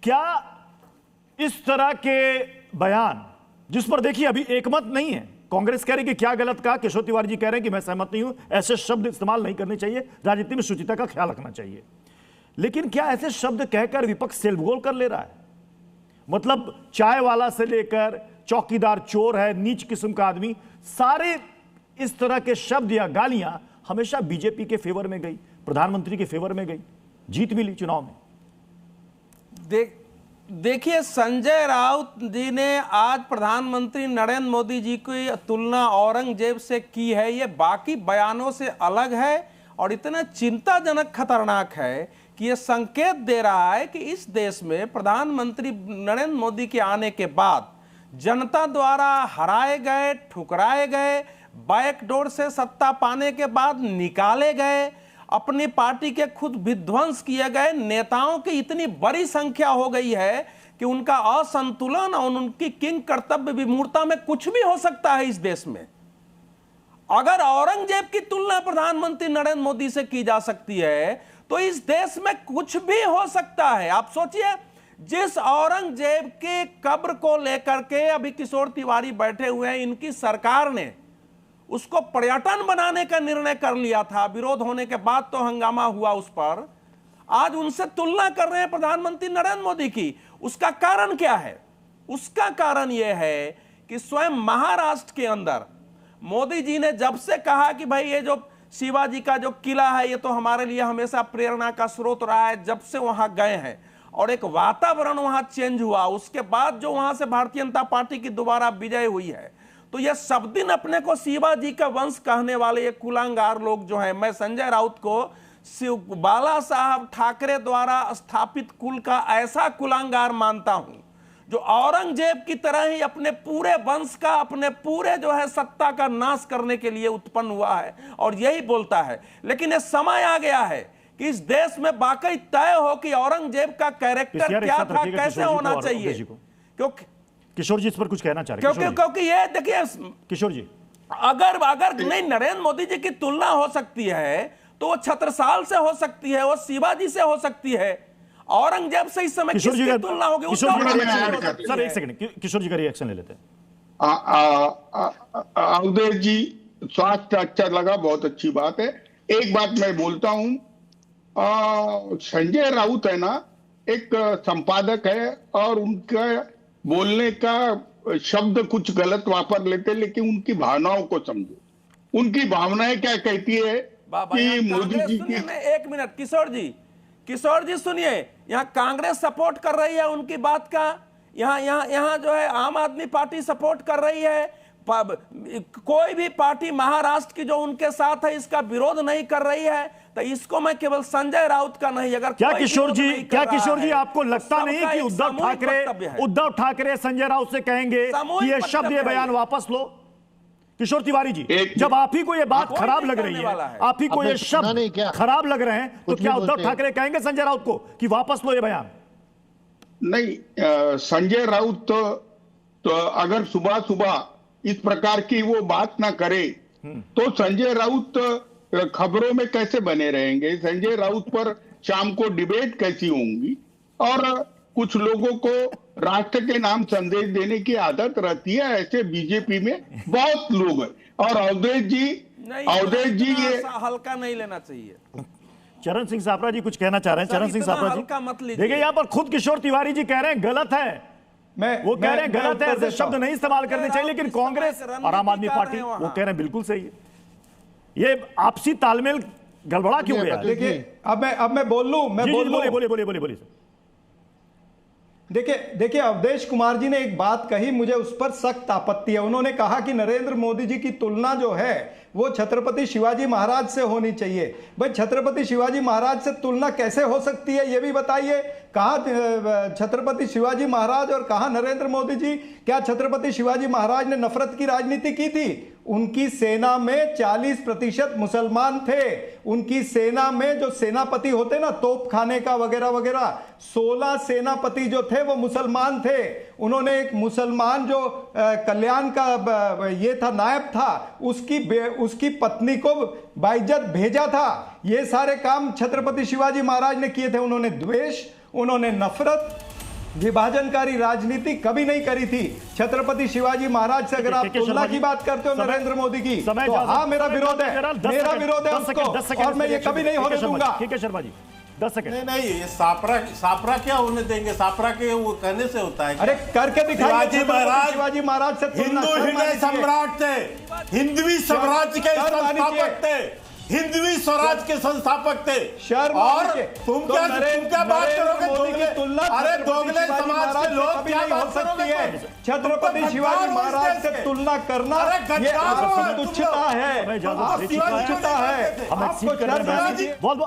क्या इस तरह के बयान, जिस पर देखिए अभी एकमत नहीं है, कांग्रेस कह रही कि क्या गलत कहा, किशोर तिवारी जी कह रहे हैं कि मैं सहमत नहीं हूं, ऐसे शब्द इस्तेमाल नहीं करने चाहिए, राजनीति में शुचिता का ख्याल रखना चाहिए। लेकिन क्या ऐसे शब्द कहकर विपक्ष सेल्फ गोल कर ले रहा है? मतलब चाय वाला से लेकर चौकीदार चोर है, नीच किस्म का आदमी, सारे इस तरह के शब्द या गालियां हमेशा बीजेपी के फेवर में गई, प्रधानमंत्री के फेवर में गई, जीत मिली चुनाव में। देखिए, संजय राउत जी ने आज प्रधानमंत्री नरेंद्र मोदी जी की तुलना औरंगजेब से की है। ये बाकी बयानों से अलग है और इतना चिंताजनक खतरनाक है कि ये संकेत दे रहा है कि इस देश में प्रधानमंत्री नरेंद्र मोदी के आने के बाद जनता द्वारा हराए गए, ठुकराए गए, बैकडोर से सत्ता पाने के बाद निकाले गए, अपनी पार्टी के खुद विध्वंस किए गए नेताओं की इतनी बड़ी संख्या हो गई है कि उनका असंतुलन और उनकी किंग कर्तव्य विमूर्ता में कुछ भी हो सकता है। इस देश में अगर औरंगजेब की तुलना प्रधानमंत्री नरेंद्र मोदी से की जा सकती है तो इस देश में कुछ भी हो सकता है। आप सोचिए, जिस औरंगजेब के कब्र को लेकर के अभी किशोर तिवारी बैठे हुए हैं, इनकी सरकार ने उसको पर्यटन बनाने का निर्णय कर लिया था, विरोध होने के बाद तो हंगामा हुआ उस पर। आज उनसे तुलना कर रहे हैं प्रधानमंत्री नरेंद्र मोदी की। उसका कारण क्या है? उसका कारण यह है कि स्वयं महाराष्ट्र के अंदर मोदी जी ने जब से कहा कि भाई ये जो शिवाजी का जो किला है ये तो हमारे लिए हमेशा प्रेरणा का स्रोत रहा है, जब से वहां गए हैं और एक वातावरण वहां चेंज हुआ, उसके बाद जो वहां से भारतीय जनता पार्टी की दोबारा विजय हुई है, तो ये सब दिन अपने को शिवाजी का वंश कहने वाले ये कुलांगार लोग जो है, मैं संजय राउत को बाला साहब ठाकरे द्वारा स्थापित कुल का ऐसा कुलांगार मानता हूं जो औरंगजेब की तरह ही अपने पूरे वंश का, अपने पूरे जो है सत्ता का नाश करने के लिए उत्पन्न हुआ है और यही बोलता है। लेकिन ये समय आ गया है कि इस देश में वाकई तय हो कि औरंगजेब का कैरेक्टर क्या था, कैसे होना चाहिए। क्योंकि किशोर जी इस पर कुछ कहना चाह रहे हैं? क्योंकि ये देखिए किशोर जी, अगर नहीं नरेंद्र मोदी जी की तुलना हो सकती है तो वो छत्रसाल से हो सकती है, वो शिवाजी से हो सकती है, औरंगजेब से इस समय किसकी तुलना होगी? सर एक सेकंड, किशोर जी का रिएक्शन ले लेते हैं। अवधेश जी, स्वास्थ्य अच्छा लगा, बहुत अच्छी बात है। एक बात मैं बोलता हूं, संजय राउत है ना, एक संपादक है और उनका बोलने का शब्द कुछ गलत वापर लेते, लेकिन उनकी भावनाओं को समझो। उनकी भावनाएं क्या कहती है कि मोदी जी की। एक मिनट किशोर जी सुनिए, यहाँ कांग्रेस सपोर्ट कर रही है उनकी बात का, यहाँ जो है आम आदमी पार्टी सपोर्ट कर रही है, कोई भी पार्टी महाराष्ट्र की जो उनके साथ है इसका विरोध नहीं कर रही है। तो इसको मैं केवल संजय राउत का नहीं, अगर क्या किशोर जी आपको लगता नहीं कि उद्धव ठाकरे संजय राउत से कहेंगे कि ये शब्द, ये बयान वापस लो? किशोर तिवारी जी, जब आप ही को ये बात खराब लग रही है, आप ही को ये शब्द खराब लग रहे हैं, तो क्या उद्धव ठाकरे कहेंगे संजय राउत को कि वापस लो ये बयान? नहीं, संजय राउत तो अगर सुबह सुबह इस प्रकार की वो बात ना करे तो संजय राउत खबरों में कैसे बने रहेंगे? संजय राउत पर शाम को डिबेट कैसी होंगी? और कुछ लोगों को राष्ट्र के नाम संदेश देने की आदत रहती है, ऐसे बीजेपी में बहुत लोग हैं। और अवधेश जी ये हल्का नहीं लेना चाहिए। चरण सिंह सापरा जी कुछ कहना चाह रहे हैं? चरण सिंह सापरा जी, देखिए यहाँ पर खुद किशोर तिवारी जी कह रहे हैं गलत है, वो कह रहे हैं गलत है, ऐसे शब्द नहीं इस्तेमाल करने चाहिए, लेकिन कांग्रेस और आम आदमी पार्टी वो कह रहे हैं बिल्कुल सही है। ये आपसी तालमेल गड़बड़ा क्यों गया? देखिए अब मैं बोल लूं, बोलिए। देखिए अवधेश कुमार जी ने एक बात कही, मुझे उस पर सख्त आपत्ति है। उन्होंने कहा कि नरेंद्र मोदी जी की तुलना जो है वो छत्रपति शिवाजी महाराज से होनी चाहिए। भाई छत्रपति शिवाजी महाराज से तुलना कैसे हो सकती है ये भी बताइए। कहाँ छत्रपति शिवाजी महाराज और कहाँ नरेंद्र मोदी जी? क्या छत्रपति शिवाजी महाराज ने नफरत की राजनीति की थी? उनकी सेना में 40% मुसलमान थे। उनकी सेना में जो सेनापति होते ना, तोप खाने का वगैरह वगैरह, 16 सेनापति जो थे वो मुसलमान थे। उन्होंने एक मुसलमान जो कल्याण का ये था, नायब था, उसकी पत्नी को बाइज्जत भेजा था। ये सारे काम छत्रपति शिवाजी महाराज ने किए थे। उन्होंने द्वेष, उन्होंने नफरत, विभाजनकारी राजनीति कभी नहीं करी थी छत्रपति शिवाजी महाराज से। अगर आप तुलना की बात करते हो नरेंद्र मोदी की, तो हाँ मेरा विरोध है, मेरा विरोध है उसको, और मैं ये कभी नहीं होने दूंगा। ठीक है शर्मा जी, 10 सेकंड। नहीं ये सापरा क्या होने देंगे? सापरा के वो कहने से होता है? अरे करके दिखाइए। शिवाजी महाराज से हिंदू हृदय सम्राट थे, हिंदवी स्वराज के संस्थापक थे, हिंदवी स्वराज के संस्थापक थे। और तुम क्या बात करोगे? अरे दोगले समाज के लोग क्या बात सकती है? छत्रपति शिवाजी महाराज से तुलना करना ये आपकी तुच्छता है, आपकी तुच्छता है। बहुत